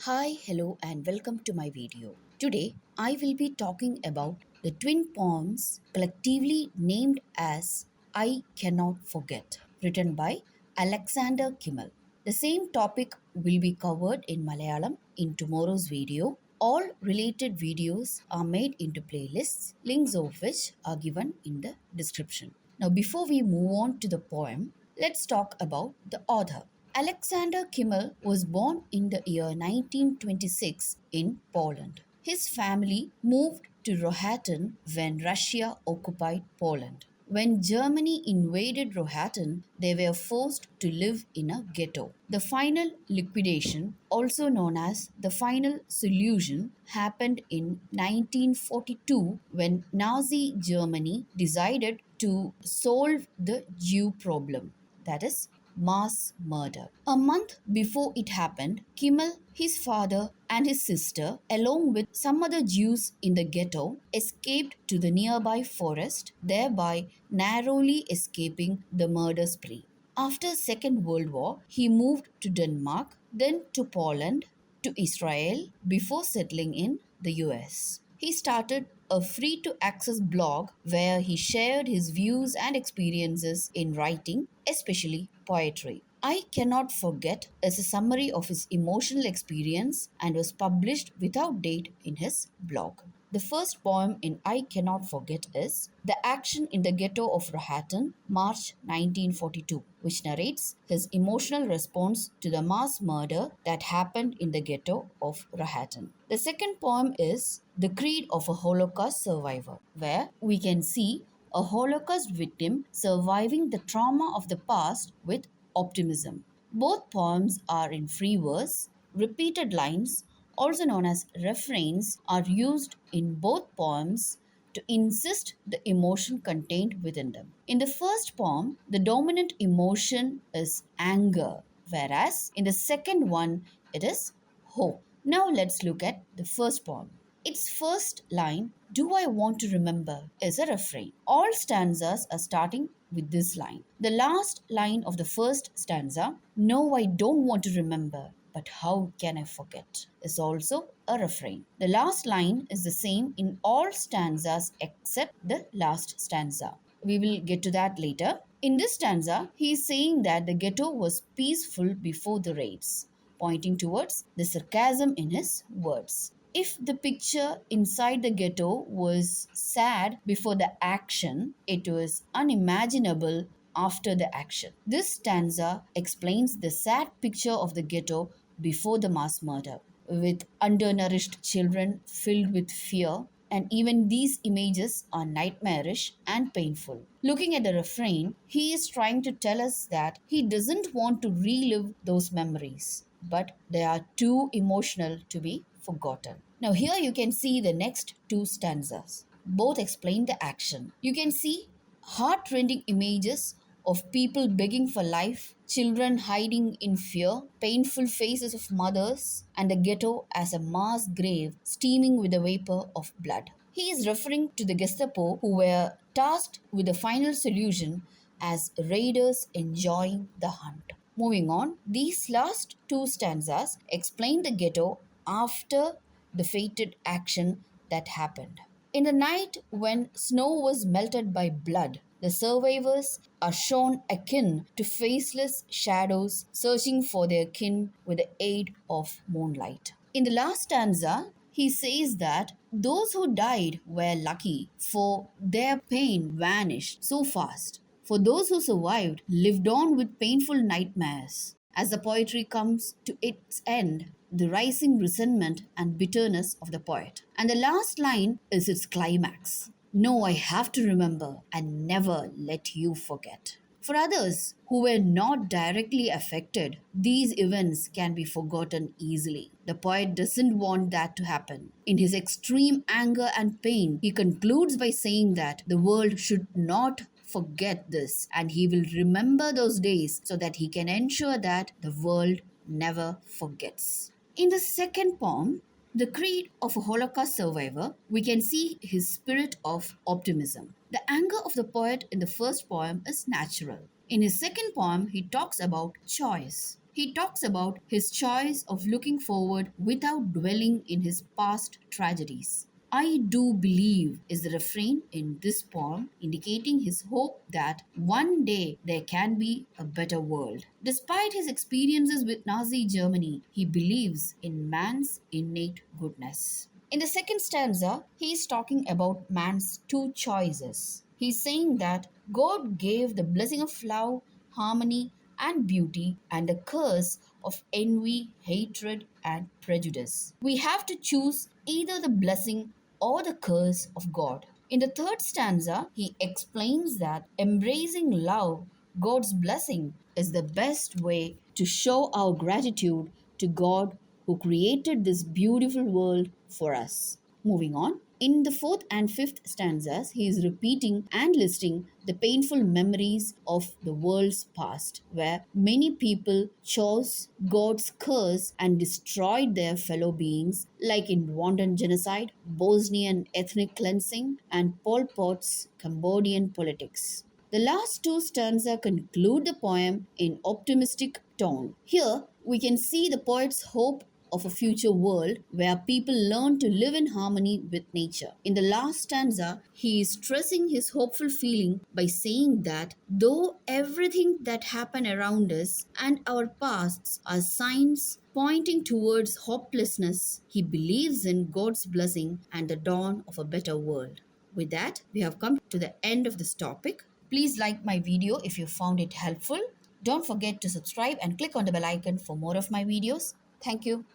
Hi, hello, and welcome to my video. Today, I will be talking about the twin poems collectively named as I Cannot Forget, written by Alexander Kimel. The same topic will be covered in Malayalam in tomorrow's video. All related videos are made into playlists, links of which are given in the description. Now, before we move on to the poem, let's talk about the author. Alexander Kimel was born in the year 1926 in Poland. His family moved to Rohatyn when Russia occupied Poland. When Germany invaded Rohatyn, they were forced to live in a ghetto. The final liquidation, also known as the final solution, happened in 1942 when Nazi Germany decided to solve the Jew problem, that is, mass murder. A month before it happened, Kimmel, his father, and his sister, along with some other Jews in the ghetto, escaped to the nearby forest, thereby narrowly escaping the murder spree. After Second World War, he moved to Denmark, then to Poland, to Israel before settling in the US. He started a free to access blog where he shared his views and experiences in writing, especially poetry. I Cannot Forget is a summary of his emotional experience and was published without date in his blog. The first poem in I Cannot Forget is The Action in the Ghetto of Rohatyn, March 1942, which narrates his emotional response to the mass murder that happened in the ghetto of Rohatyn. The second poem is The Creed of a Holocaust Survivor, where we can see a Holocaust victim surviving the trauma of the past with optimism. Both poems are in free verse. Repeated lines, also known as refrains, are used in both poems to insist the emotion contained within them. In the first poem, the dominant emotion is anger, whereas in the second one, it is hope. Now let's look at the first poem. Its first line, Do I Want to Remember, is a refrain. All stanzas are starting with this line. The last line of the first stanza, No, I don't want to remember, but how can I forget, is also a refrain. The last line is the same in all stanzas except the last stanza. We will get to that later. In this stanza, he is saying that the ghetto was peaceful before the raids, pointing towards the sarcasm in his words. If the picture inside the ghetto was sad before the action, it was unimaginable after the action. This stanza explains the sad picture of the ghetto before the mass murder, with undernourished children filled with fear, and even these images are nightmarish and painful. Looking at the refrain, he is trying to tell us that he doesn't want to relive those memories, but they are too emotional to be forgotten. Now, here you can see the next two stanzas. Both explain the action. You can see heart-rending images of people begging for life, children hiding in fear, painful faces of mothers, and the ghetto as a mass grave steaming with the vapor of blood. He is referring to the Gestapo who were tasked with the final solution as raiders enjoying the hunt. Moving on, these last two stanzas explain the ghetto after the fated action that happened. In the night when snow was melted by blood, the survivors are shown akin to faceless shadows searching for their kin with the aid of moonlight. In the last stanza, he says that those who died were lucky, for their pain vanished so fast. For those who survived lived on with painful nightmares. As the poetry comes to its end, the rising resentment and bitterness of the poet. And the last line is its climax. No, I have to remember and never let you forget. For others who were not directly affected, these events can be forgotten easily. The poet doesn't want that to happen. In his extreme anger and pain, he concludes by saying that the world should not forget this and he will remember those days so that he can ensure that the world never forgets. In the second poem, The Creed of a Holocaust Survivor, we can see his spirit of optimism. The anger of the poet in the first poem is natural. In his second poem, he talks about choice. He talks about his choice of looking forward without dwelling in his past tragedies. I do believe is the refrain in this poem, indicating his hope that one day there can be a better world. Despite his experiences with Nazi Germany, he believes in man's innate goodness. In the second stanza, he is talking about man's two choices. He's saying that God gave the blessing of love, harmony, and beauty, and the curse of envy, hatred, and prejudice. We have to choose either the blessing or the curse of God. In the third stanza, he explains that embracing love, God's blessing, is the best way to show our gratitude to God who created this beautiful world for us. Moving on. In the fourth and fifth stanzas, he is repeating and listing the painful memories of the world's past, where many people chose God's curse and destroyed their fellow beings, like in Rwandan genocide, Bosnian ethnic cleansing, and Pol Pot's Cambodian politics. The last two stanzas conclude the poem in optimistic tone. Here, we can see the poet's hope of a future world where people learn to live in harmony with nature. In the last stanza, he is stressing his hopeful feeling by saying that though everything that happened around us and our pasts are signs pointing towards hopelessness, he believes in God's blessing and the dawn of a better world. With that, we have come to the end of this topic. Please like my video if you found it helpful. Don't forget to subscribe and click on the bell icon for more of my videos. Thank you.